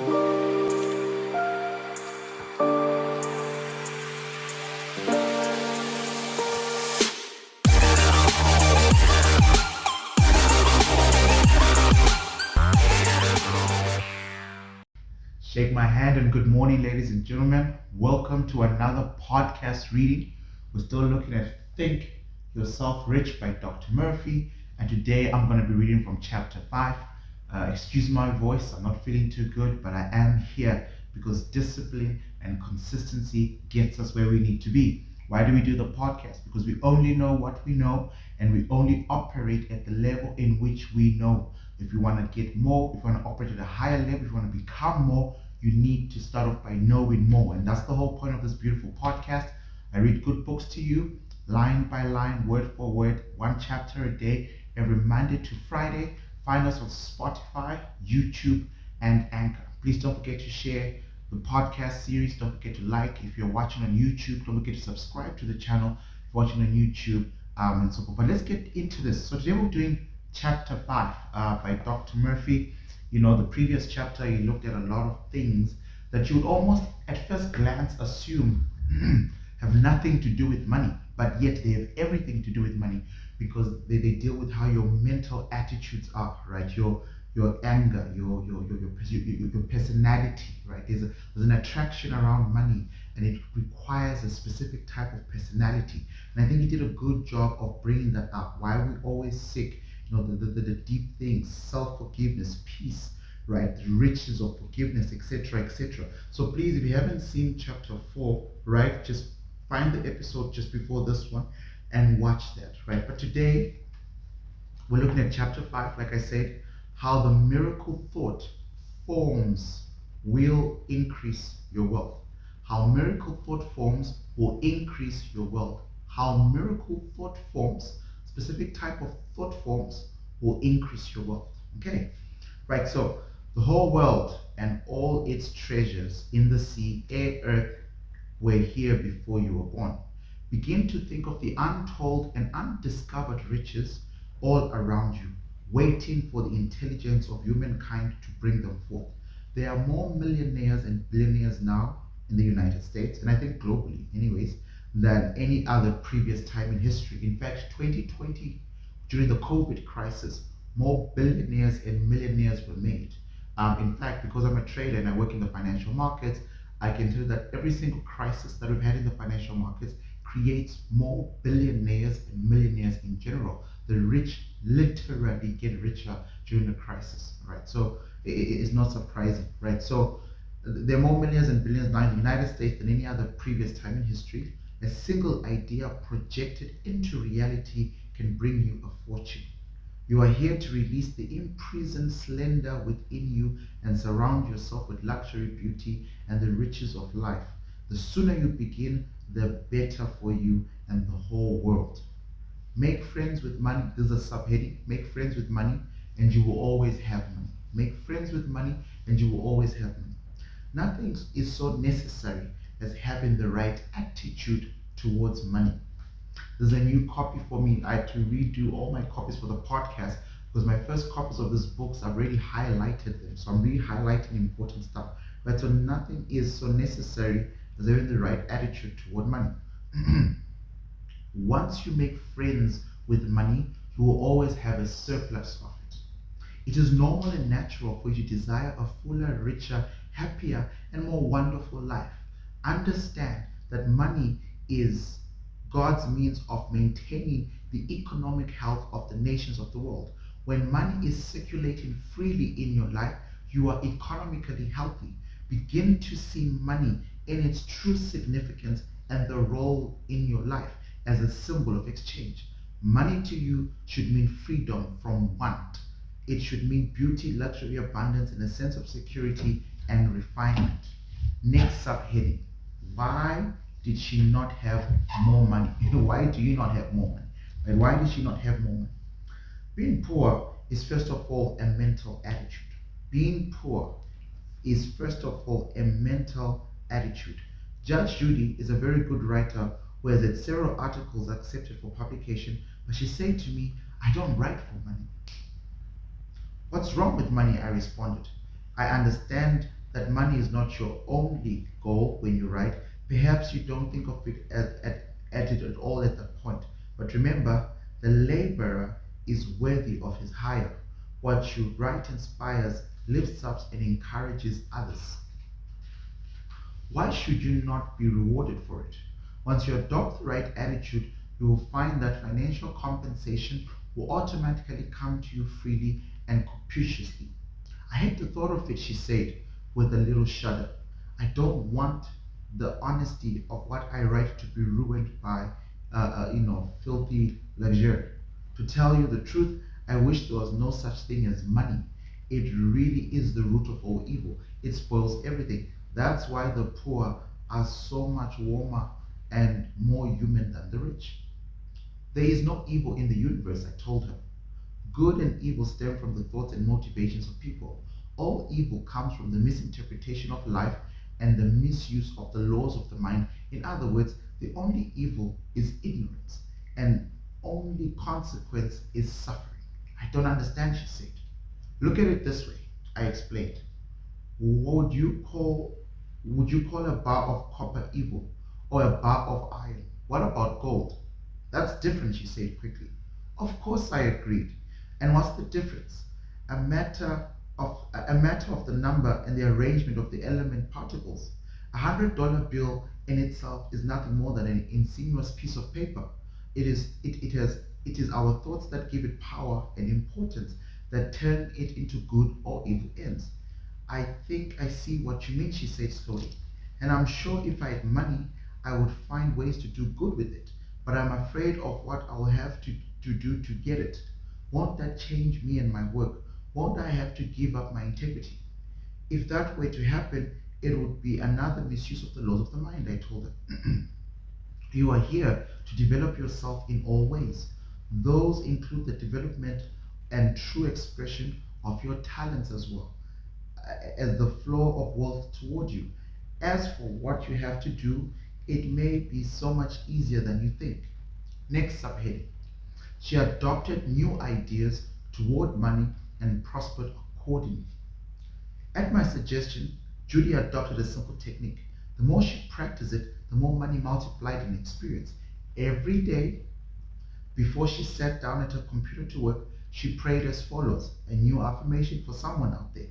Shake my hand and good morning, ladies and gentlemen. Welcome to another podcast reading. We're still looking at Think Yourself Rich by Dr. Murphy, and today I'm going to be reading from chapter 5. Excuse my voice, I'm not feeling too good, but I am here because discipline and consistency gets us where we need to be. Why do we do the podcast? Because we only know what we know and we only operate at the level in which we know. If you want to get more, if you want to operate at a higher level, if you want to become more, you need to start off by knowing more. And that's the whole point of this beautiful podcast. I read good books to you, line by line, word for word, one chapter a day, every Monday to Friday. Find us on Spotify, YouTube, and Anchor. Please don't forget to share the podcast series. Don't forget to like. If you're watching on YouTube, don't forget to subscribe to the channel if you're watching on YouTube, and so forth. But let's get into this. So today we're doing chapter 5 by Dr. Murphy. You know, the previous chapter, he looked at a lot of things that you would almost at first glance assume have nothing to do with money, but yet they have everything to do with money because they deal with how your mental attitudes are, right? Your anger, your personality, right? There's an attraction around money, and it requires a specific type of personality. And I think he did a good job of bringing that up. Why are we always sick? You know, the deep things, self-forgiveness, peace, right, the riches of forgiveness, etc., etc. So please, if you haven't seen chapter 4, right, just find the episode just before this one and watch that, right? But today we're looking at chapter 5, like I said, how the miracle thought forms will increase your wealth. How miracle thought forms will increase your wealth. How miracle thought forms, specific type of thought forms, will increase your wealth. Okay, right, so the whole world and all its treasures in the sea, air, earth were here before you were born. Begin to think of the untold and undiscovered riches all around you, waiting for the intelligence of humankind to bring them forth. There are more millionaires and billionaires now in the United States, and I think globally, anyways, than any other previous time in history. In fact, 2020, during the COVID crisis, more billionaires and millionaires were made. In fact, because I'm a trader and I work in the financial markets, I can tell you that every single crisis that we've had in the financial markets creates more billionaires and millionaires in general. The rich literally get richer during the crisis, right? So it's not surprising, right? So there are more millions and billions now in the United States than any other previous time in history. A single idea projected into reality can bring you a fortune. You are here to release the imprisoned slender within you and surround yourself with luxury, beauty, and the riches of life. The sooner you begin, the better for you and the whole world. Make friends with money. This is a subheading. Make friends with money and you will always have money. Make friends with money and you will always have money. Nothing is so necessary as having the right attitude towards money. There's a new copy for me. I had to redo all my copies for the podcast because my first copies of these books, I've already highlighted them. So I'm really highlighting important stuff. But so nothing is so necessary as having the right attitude toward money. Once you make friends with money, you will always have a surplus of it. It is normal and natural for you to desire a fuller, richer, happier, and more wonderful life. Understand that money is God's means of maintaining the economic health of the nations of the world. When money is circulating freely in your life, you are economically healthy. Begin to see money in its true significance and the role in your life as a symbol of exchange. Money to you should mean freedom from want. It should mean beauty, luxury, abundance, and a sense of security and refinement. Next subheading. Why did she not have more money? Why do you not have more money? Right? Why did she not have more money? Being poor is first of all a mental attitude. Being poor is first of all a mental attitude. Judge Judy is a very good writer who has had several articles accepted for publication, but she said to me, I don't write for money. What's wrong with money? I responded. I understand that money is not your only goal when you write. Perhaps you don't think of it at it at all at that point. But remember, the laborer is worthy of his hire. What you write inspires, lifts up, and encourages others. Why should you not be rewarded for it? Once you adopt the right attitude, you will find that financial compensation will automatically come to you freely and capriciously. I hate the thought of it, she said, with a little shudder. I don't want the honesty of what I write to be ruined by, filthy luxury. To tell you the truth, I wish there was no such thing as money. It really is the root of all evil. It spoils everything. That's why the poor are so much warmer and more human than the rich. There is no evil in the universe, I told her. Good and evil stem from the thoughts and motivations of people. All evil comes from the misinterpretation of life and the misuse of the laws of the mind. In other words, the only evil is ignorance, and only consequence is suffering. I don't understand, she said. Look at it this way, I explained. Would you call would you call a bar of copper evil or a bar of iron? What about gold? That's different, she said quickly. Of course I agreed. And what's the difference? A matter of the number and the arrangement of the element particles. $100 bill in itself is nothing more than an insinuous piece of paper. It is our thoughts that give it power and importance, that turn it into good or evil ends. I think I see what you mean, she said slowly. And I'm sure if I had money, I would find ways to do good with it. But I'm afraid of what I'll have to do to get it. Won't that change me and my work? Won't I have to give up my integrity? If that were to happen, it would be another misuse of the laws of the mind, I told her. You are here to develop yourself in all ways. Those include the development and true expression of your talents as well as the flow of wealth toward you. As for what you have to do, it may be so much easier than you think. Next subheading. She adopted new ideas toward money and prospered accordingly. At my suggestion, Judy adopted a simple technique. The more she practiced it, the more money multiplied in experience. Every day, before she sat down at her computer to work, she prayed as follows, a new affirmation for someone out there.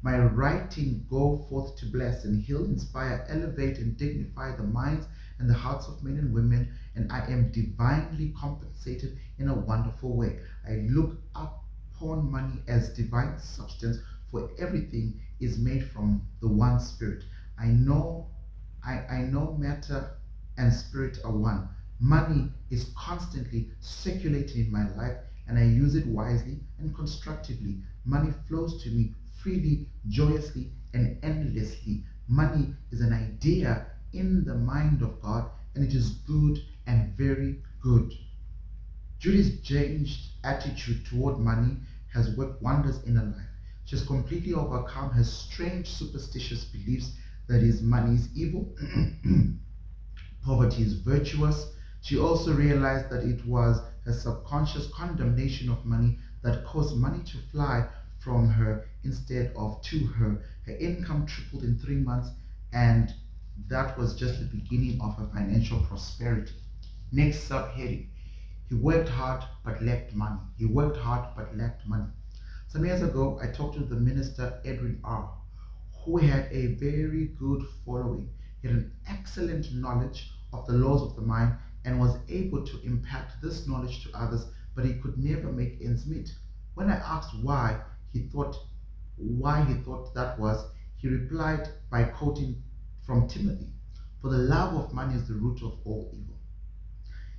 My writing go forth to bless and heal, inspire, elevate, and dignify the minds and the hearts of men and women, and I am divinely compensated in a wonderful way. I look upon money as divine substance, for everything is made from the one spirit. I know I know matter and spirit are one. Money is constantly circulating in my life, and I use it wisely and constructively. Money flows to me freely, joyously, and endlessly. Money is an idea in the mind of God, and it is good and very good. Judy's changed attitude toward money has worked wonders in her life. She has completely overcome her strange superstitious beliefs that is money is evil, poverty is virtuous. She also realized that it was her subconscious condemnation of money that caused money to fly from her instead of to her. Her income tripled in 3 months, and that was just the beginning of her financial prosperity. Next subheading. He worked hard but lacked money. He worked hard but lacked money. Some years ago, I talked to the minister Edwin R., who had a very good following. He had an excellent knowledge of the laws of the mind and was able to impact this knowledge to others, but he could never make ends meet. When I asked why he thought that was, he replied by quoting from Timothy, "For the love of money is the root of all evil."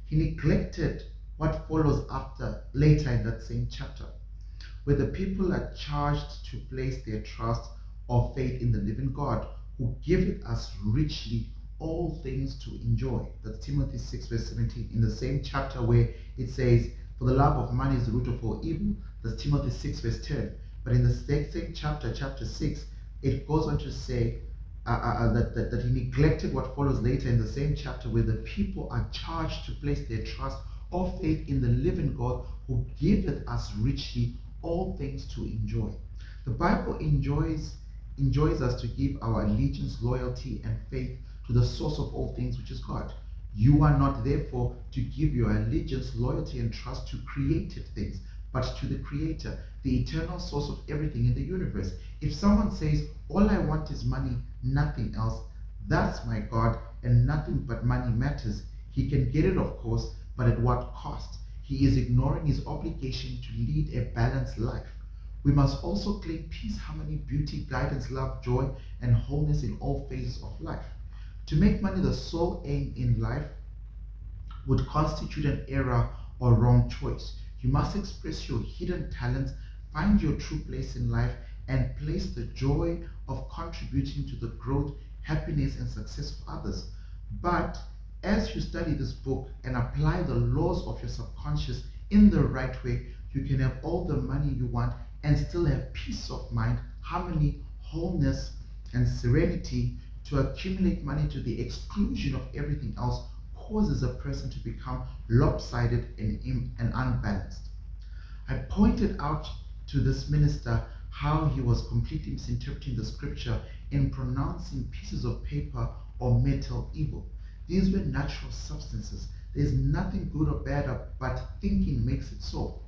He neglected what follows after later in that same chapter, where the people are charged to place their trust or faith in the living God who giveth us richly all things to enjoy. That's Timothy 6, verse 17. In the same chapter where it says, "For the love of money is the root of all evil," that's Timothy 6, verse 10. But in the same chapter, chapter 6, it goes on to say that he neglected what follows later in the same chapter, where the people are charged to place their trust or faith in the living God who giveth us richly all things to enjoy. The Bible enjoys enjoins us to give our allegiance, loyalty, and faith to the source of all things, which is God. You are not therefore to give your allegiance, loyalty, and trust to created things, but to the Creator, the eternal source of everything in the universe. If someone says, all I want is money, nothing else, that's my God, and nothing but money matters. He can get it, of course, but at what cost? He is ignoring his obligation to lead a balanced life. We must also claim peace, harmony, beauty, guidance, love, joy, and wholeness in all phases of life. To make money the sole aim in life would constitute an error or wrong choice. You must express your hidden talents, find your true place in life, and place the joy of contributing to the growth, happiness, and success of others. But as you study this book and apply the laws of your subconscious in the right way, you can have all the money you want and still have peace of mind, harmony, wholeness, and serenity. To accumulate money to the exclusion of everything else causes a person to become lopsided and unbalanced. I pointed out to this minister how he was completely misinterpreting the scripture in pronouncing pieces of paper or metal evil. These were natural substances. There's nothing good or bad, but thinking makes it so.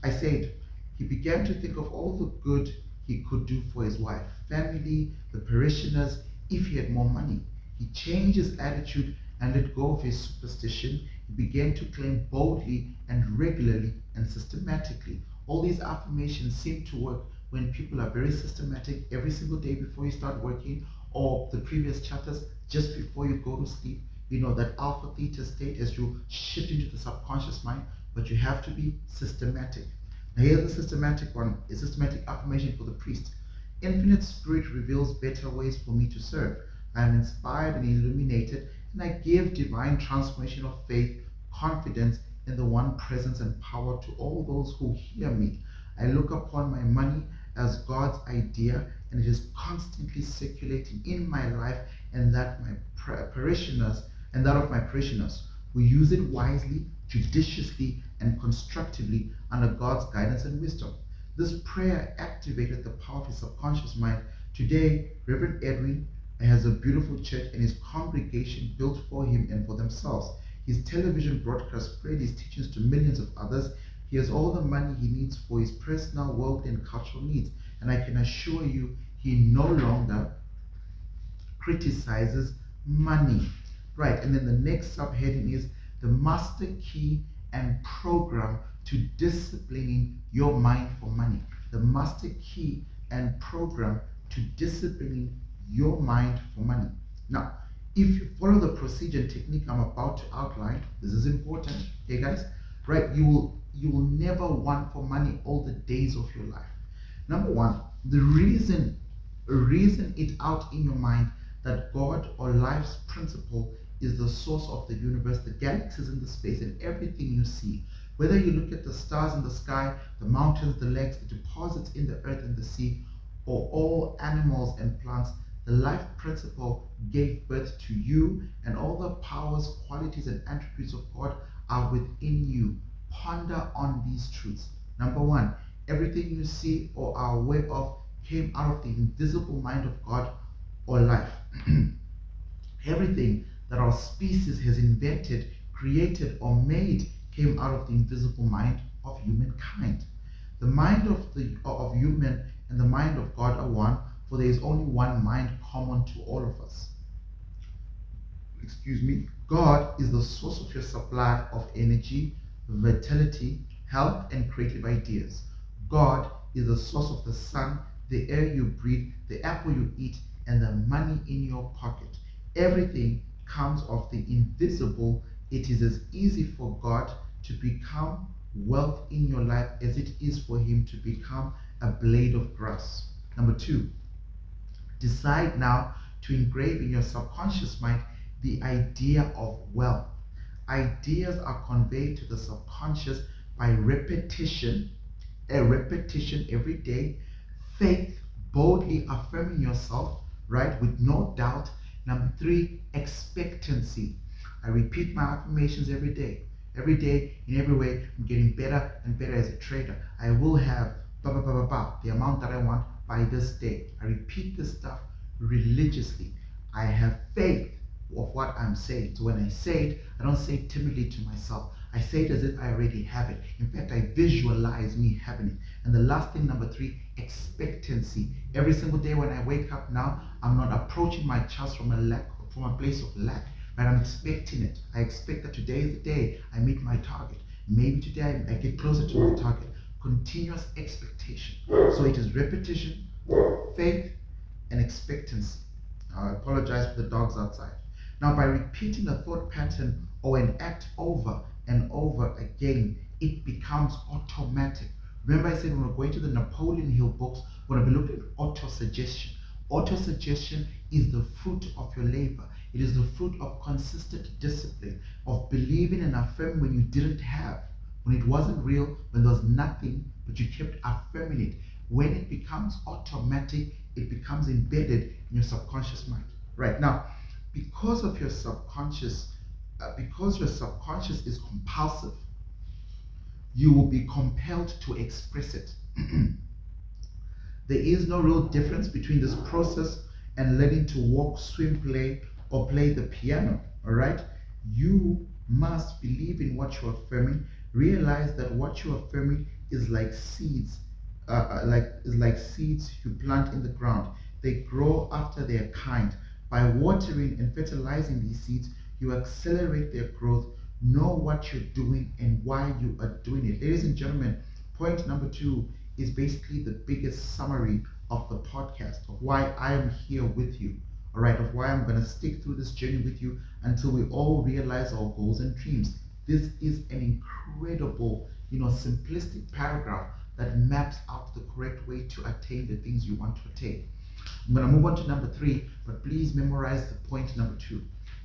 I said, he began to think of all the good he could do for his wife, family, the parishioners, if he had more money. He changed his attitude and let go of his superstition. He began to claim boldly and regularly and systematically. All these affirmations seem to work when people are very systematic every single day before you start working, or the previous chapters just before you go to sleep. You know, that alpha theta state as you shift into the subconscious mind, but you have to be systematic. Now here's a systematic one, a systematic affirmation for the priest. Infinite Spirit reveals better ways for me to serve. I am inspired and illuminated, and I give divine transformation of faith, confidence in the one presence and power to all those who hear me. I look upon my money as God's idea, and it is constantly circulating in my life and that my parishioners and that of my parishioners. We use it wisely, judiciously, and constructively under God's guidance and wisdom. This prayer activated the power of his subconscious mind. Today, Reverend Edwin has a beautiful church and his congregation built for him and for themselves. His television broadcast spread his teachings to millions of others. He has all the money he needs for his personal, worldly, and cultural needs. And I can assure you, he no longer criticizes money. Right, and then the next subheading is the master key and program to disciplining your mind for money. The master key and program to disciplining your mind for money. Now, if you follow the procedure and technique I'm about to outline, this is important, okay guys? Right, you will never want for money all the days of your life. Number one, the reason it out in your mind that God or life's principle is the source of the universe, the galaxies in the space, and everything you see. Whether you look at the stars in the sky, the mountains, the lakes, the deposits in the earth and the sea, or all animals and plants, the life principle gave birth to you, and all the powers, qualities, and attributes of God are within you. Ponder on these truths. Number one, everything you see or are aware of came out of the invisible mind of God or life. Everything that our species has invented, created, or made came out of the invisible mind of humankind. The mind of human and the mind of God are one, for there is only one mind common to all of us. Excuse me. God is the source of your supply of energy, vitality, health, and creative ideas. God is the source of the sun, the air you breathe, the apple you eat, and the money in your pocket. Everything comes of the invisible. It is as easy for God to become wealth in your life as it is for him to become a blade of grass. Number two, decide now to engrave in your subconscious mind the idea of wealth. Ideas are conveyed to the subconscious by repetition, a repetition every day, faith, boldly affirming yourself, right, with no doubt. Number three, expectancy. I repeat my affirmations every day. Every day, in every way, I'm getting better and better as a trader. I will have blah, blah, blah, blah, blah, the amount that I want by this day. I repeat this stuff religiously. I have faith of what I'm saying. So when I say it, I don't say it timidly to myself. I say it as if I already have it. In fact, I visualize me having it. And the last thing, number three, expectancy. Every single day when I wake up now, I'm not approaching my chest from a place of lack, but I'm expecting it. I expect that today is the day I meet my target. Maybe today I get closer to my target. Continuous expectation. So it is repetition, faith, and expectancy. I apologize for the dogs outside. Now, by repeating a thought pattern or an act over and over again, it becomes automatic. Remember, I said when we're going to the Napoleon Hill books, we're going to be looking at autosuggestion. Autosuggestion is the fruit of your labor. It is the fruit of consistent discipline, of believing and affirming when you didn't have, when it wasn't real, when there was nothing, but you kept affirming it. When it becomes automatic, it becomes embedded in your subconscious mind. Right now, because of your subconscious, because your subconscious is compulsive, you will be compelled to express it. There is no real difference between this process and learning to walk, swim, play, or play the piano. All right? You must believe in what you're affirming. Realize that what you're affirming is like seeds, like seeds you plant in the ground. They grow after their kind. By watering and fertilizing these seeds, you accelerate their growth. Know what you're doing and why you are doing it. Ladies and gentlemen, point number two is basically the biggest summary of the podcast, of why I am here with you, all right, of why I'm going to stick through this journey with you until we all realize our goals and dreams. This is an incredible, simplistic paragraph that maps out the correct way to attain the things you want to attain. I'm going to move on to number three, but please memorize the point number two.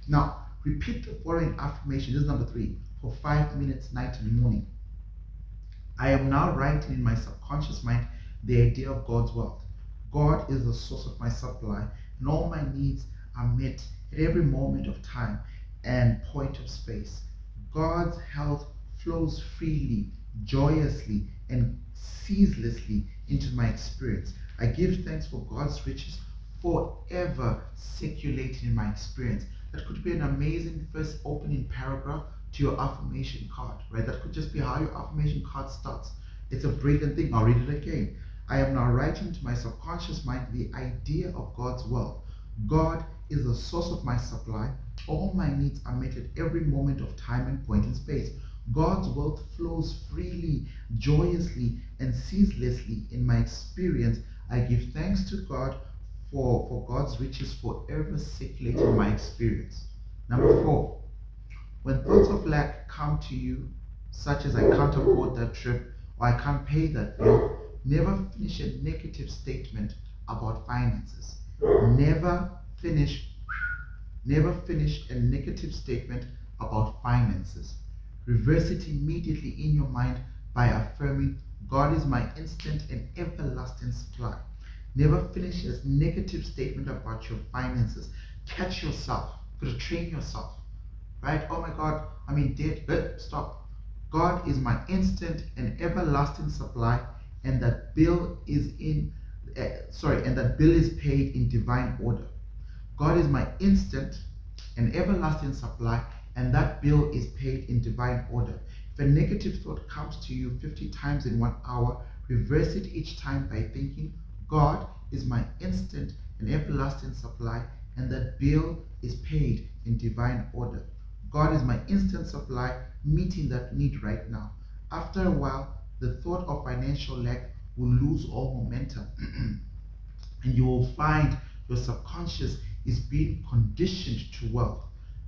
Now, repeat the following affirmation. This is number three, for 5 minutes, night and morning. I am now writing in my subconscious mind the idea of God's wealth. God is the source of my supply, and all my needs are met at every moment of time and point of space. God's health flows freely, joyously, and ceaselessly into my experience. I give thanks for God's riches forever circulating in my experience. That could be an amazing first opening paragraph to your affirmation card, right? That could just be how your affirmation card starts. It's a brilliant thing. I'll read it again. I am now writing to my subconscious mind the idea of God's wealth. God is the source of my supply. All my needs are met at every moment of time and point in space. God's wealth flows freely, joyously, and ceaselessly in my experience. I give thanks to God for God's riches forever circulating in my experience. Number four, when thoughts of lack come to you, such as I can't afford that trip or I can't pay that bill, never finish a negative statement about finances. Never finish, never finish a negative statement about finances. Reverse it immediately in your mind by affirming, God is my instant and everlasting supply. Never finish a negative statement about your finances. Catch yourself. You gotta train yourself. Right? Oh my God, I'm in debt. But stop. God is my instant and everlasting supply, and that bill is and that bill is paid in divine order. God is my instant and everlasting supply, and that bill is paid in divine order. If a negative thought comes to you 50 times in 1 hour, reverse it each time by thinking, God is my instant and everlasting supply, and that bill is paid in divine order. God is my instant supply, meeting that need right now. After a while, the thought of financial lack will lose all momentum. And you will find your subconscious is being conditioned to wealth.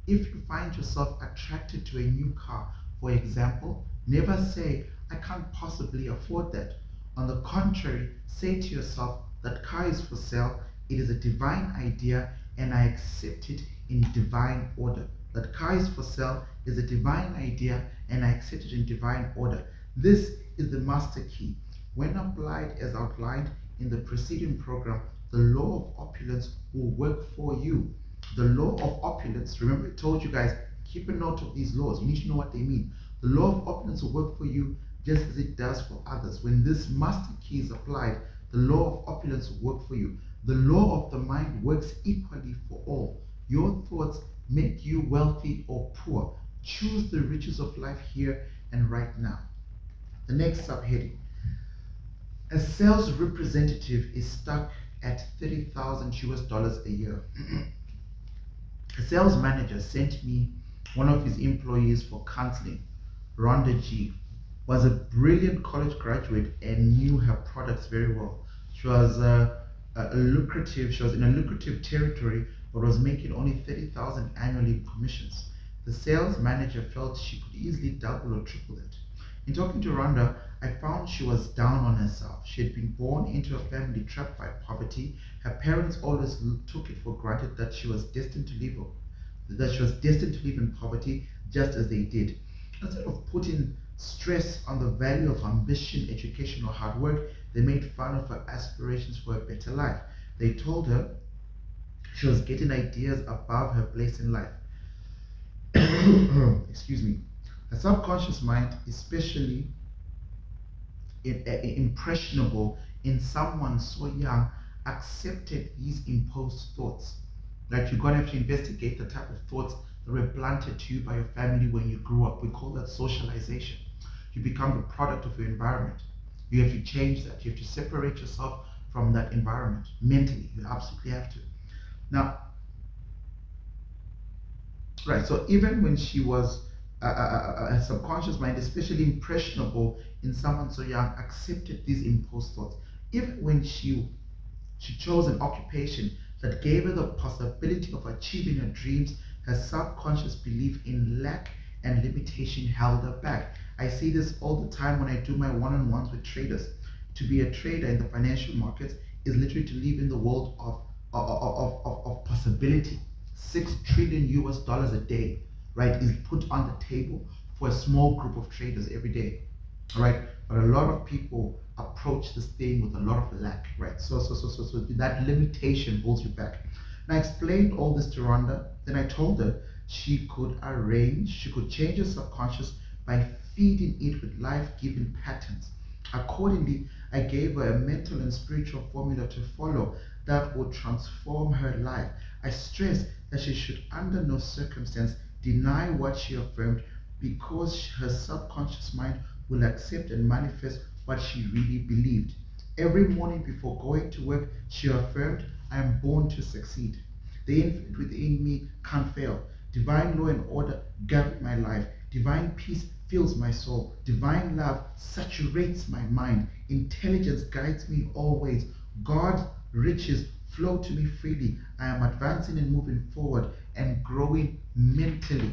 If you find yourself attracted to a new car, for example, never say, I can't possibly afford that. On the contrary, say to yourself, that car is for sale, it is a divine idea, and I accept it in divine order. That car is for sale is a divine idea, and I accept it in divine order. This is the master key. When applied as outlined in the preceding program, the law of opulence will work for you. The law of opulence, remember I told you guys, keep a note of these laws. You need to know what they mean. The law of opulence will work for you just as it does for others. When this master key is applied, The law of opulence will work for you. The law of the mind works equally for all. Your thoughts make you wealthy or poor. Choose the riches of life here and right now. The next subheading: a sales representative is stuck at 30,000 US dollars a year. A sales manager sent me one of his employees for counseling. Rhonda G was a brilliant college graduate and knew her products very well. She was she was in a lucrative territory, but was making only 30,000 annually in commissions. The sales manager felt she could easily double or triple that. In talking to Rhonda, I found she was down on herself. She had been born into a family trapped by poverty. Her parents always took it for granted that she was destined to live in poverty, just as they did. Instead of putting stress on the value of ambition, education, or hard work, they made fun of her aspirations for a better life. They told her she was getting ideas above her place in life. Excuse me. Her subconscious mind, especially impressionable in someone so young, accepted these imposed thoughts. Like, you're going to have to investigate the type of thoughts that were planted to you by your family when you grew up. We call that socialization. You become the product of your environment. You have to change that. You have to separate yourself from that environment mentally. You absolutely have to. Now, right, so even when she was a subconscious mind, especially impressionable in someone so young, accepted these imposed thoughts. Even when she chose an occupation that gave her the possibility of achieving her dreams, her subconscious belief in lack and limitation held her back. I see this all the time when I do my one-on-ones with traders. To be a trader in the financial markets is literally to live in the world of possibility. 6 trillion US dollars a day, right, is put on the table for a small group of traders every day. All right, but a lot of people approach this thing with a lot of lack, right? So that limitation holds you back. And I explained all this to Rhonda. Then I told her she could change her subconscious by feeding it with life-giving patterns. Accordingly, I gave her a mental and spiritual formula to follow that would transform her life. I stressed that she should under no circumstance deny what she affirmed, because her subconscious mind will accept and manifest what she really believed. Every morning before going to work, she affirmed, I am born to succeed. The infinite within me can't fail. Divine law and order govern my life. Divine peace fills my soul. Divine love saturates my mind. Intelligence guides me always. God's riches flow to me freely. I am advancing and moving forward and growing mentally,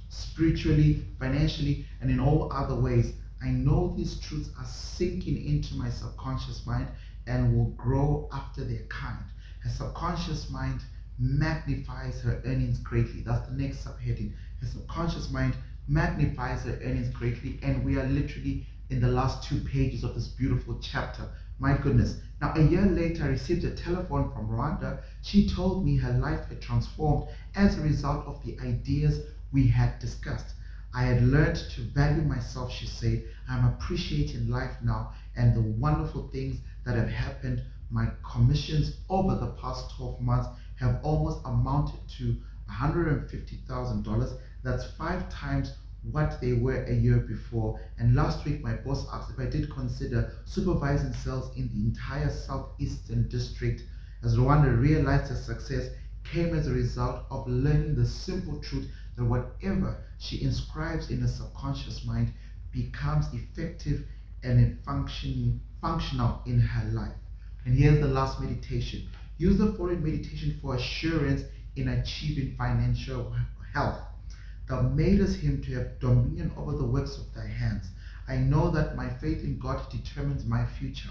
spiritually, financially, and in all other ways. I know these truths are sinking into my subconscious mind and will grow after their kind. Her subconscious mind magnifies her earnings greatly. That's the next subheading. Her subconscious mind magnifies her earnings greatly, and we are literally in the last 2 pages of this beautiful chapter. My goodness. Now, a year later, I received a telephone from Rwanda. She told me her life had transformed as a result of the ideas we had discussed. I had learned to value myself, she said. I'm appreciating life now and the wonderful things that have happened. My commissions over the past 12 months have almost amounted to $150,000. That's 5 times what they were a year before. And last week, my boss asked if I did consider supervising sales in the entire southeastern district, as Rwanda realized her success came as a result of learning the simple truth that whatever she inscribes in her subconscious mind becomes effective and functional in her life. And here's the last meditation. Use the following meditation for assurance in achieving financial health. Thou madest him to have dominion over the works of thy hands. I know that my faith in God determines my future.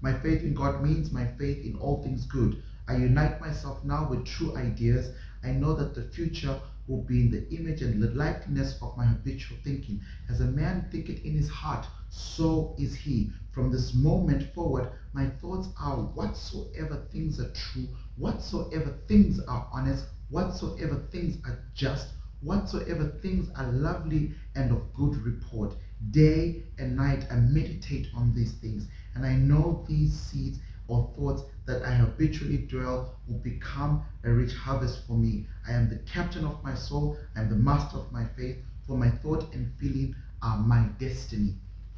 My faith in God means my faith in all things good. I unite myself now with true ideas. I know that the future will be in the image and the likeness of my habitual thinking. As a man thinketh in his heart, so is he. From this moment forward, my thoughts are whatsoever things are true, whatsoever things are honest, whatsoever things are just, whatsoever things are lovely and of good report. Day and night I meditate on these things, And I know these seeds or thoughts that I habitually dwell will become a rich harvest for me. I am the captain of my soul, I am the master of my faith, for my thought and feeling are my destiny.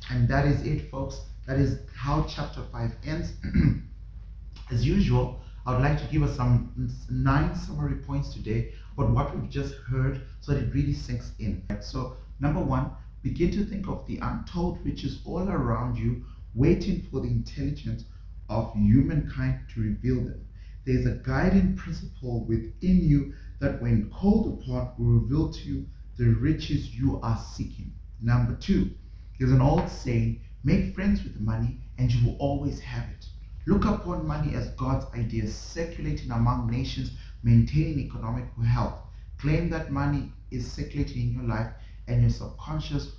And that is it, folks. That is how chapter 5 ends. As usual, I would like to give us some 9 summary points today about what we've just heard so that it really sinks in. So, number 1, begin to think of the untold riches all around you, waiting for the intelligence of humankind to reveal them. There's a guiding principle within you that, when called upon, will reveal to you the riches you are seeking. Number 2, there's an old saying, make friends with money and you will always have it. Look upon money as God's idea, circulating among nations, maintaining economic health. Claim that money is circulating in your life, and your subconscious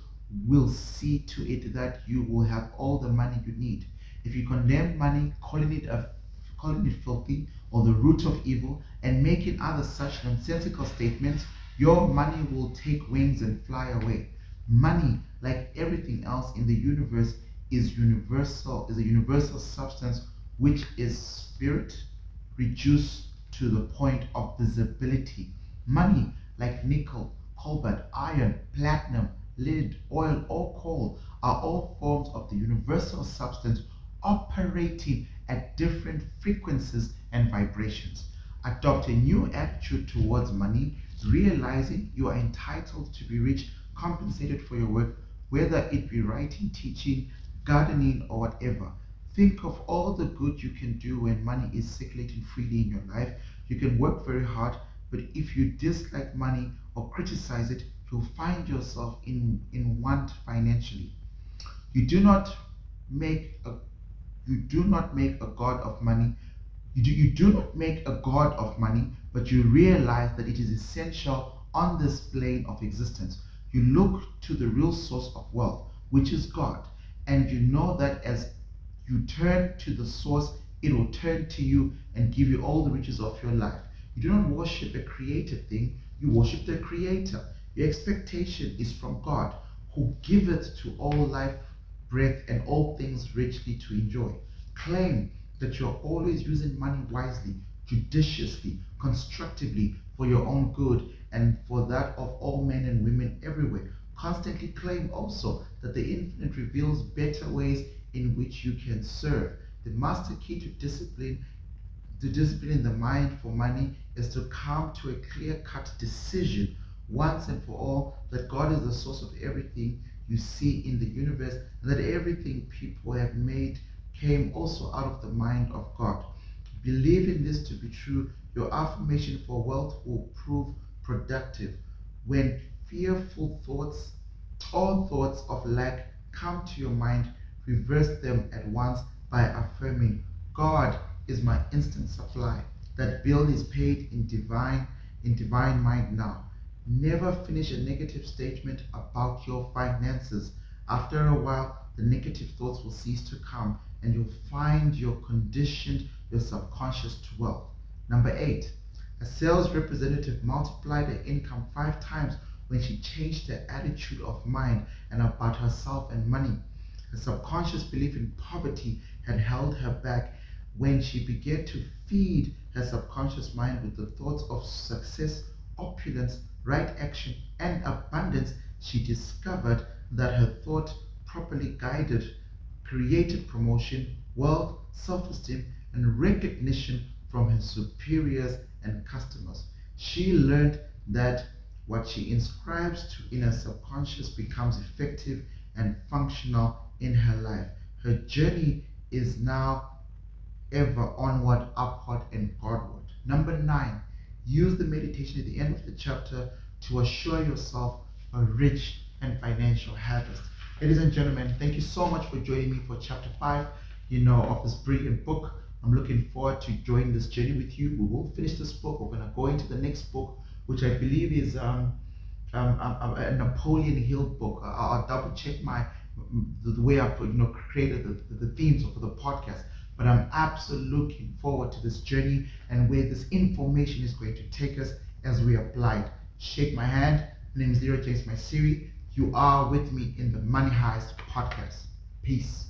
will see to it that you will have all the money you need. If you condemn money, calling it filthy or the root of evil, and making other such nonsensical statements, your money will take wings and fly away. Money, like everything else in the universe, is a universal substance which is spirit reduced to the point of visibility. Money, like nickel, cobalt, iron, platinum, lead, oil, or coal, are all forms of the universal substance operating at different frequencies and vibrations. Adopt a new attitude towards money, realizing you are entitled to be rich, compensated for your work, whether it be writing, teaching, gardening, or whatever. Think of all the good you can do when money is circulating freely in your life. You can work very hard, but if you dislike money or criticize it, you'll find yourself in want financially. You do not make a you do not make a god of money. You do not make a god of money, but you realize that it is essential on this plane of existence. You look to the real source of wealth, which is God, and you know that as you turn to the source, it will turn to you and give you all the riches of your life. You do not worship a created thing, you worship the Creator. Your expectation is from God, who giveth to all life breath and all things richly to enjoy. Claim that you're always using money wisely, judiciously, constructively for your own good and for that of all men and women everywhere. Constantly claim also that the infinite reveals better ways in which you can serve. The master key to discipline the mind for money is to come to a clear-cut decision once and for all that God is the source of everything you see in the universe, and that everything people have made came also out of the mind of God. Believing this to be true, your affirmation for wealth will prove productive. When fearful thoughts or thoughts of lack come to your mind, reverse them at once by affirming, God is my instant supply. That bill is paid in divine mind now. Never finish a negative statement about your finances. After a while, the negative thoughts will cease to come and you'll find you're conditioned your subconscious to wealth. Number 8, a sales representative multiplied her income 5 times when she changed her attitude of mind and about herself and money. Her subconscious belief in poverty had held her back. When she began to feed her subconscious mind with the thoughts of success, opulence, right action, and abundance, she discovered that her thought, properly guided, created promotion, wealth, self-esteem, and recognition from her superiors and customers. She learned that what she inscribes to in her subconscious becomes effective and functional in her life. Her journey is now ever onward, upward, and Godward. Number 9, use the meditation at the end of the chapter to assure yourself a rich and financial harvest. Ladies and gentlemen, thank you so much for joining me for chapter 5, of this brilliant book. I'm looking forward to joining this journey with you. We will finish this book. We're going to go into the next book, which I believe is a Napoleon Hill book. I'll double check the way I've created the themes for the podcast. But I'm absolutely looking forward to this journey and where this information is going to take us as we apply it. Shake my hand. My name is Leroy James, my Siri. You are with me in the Money Heist podcast. Peace.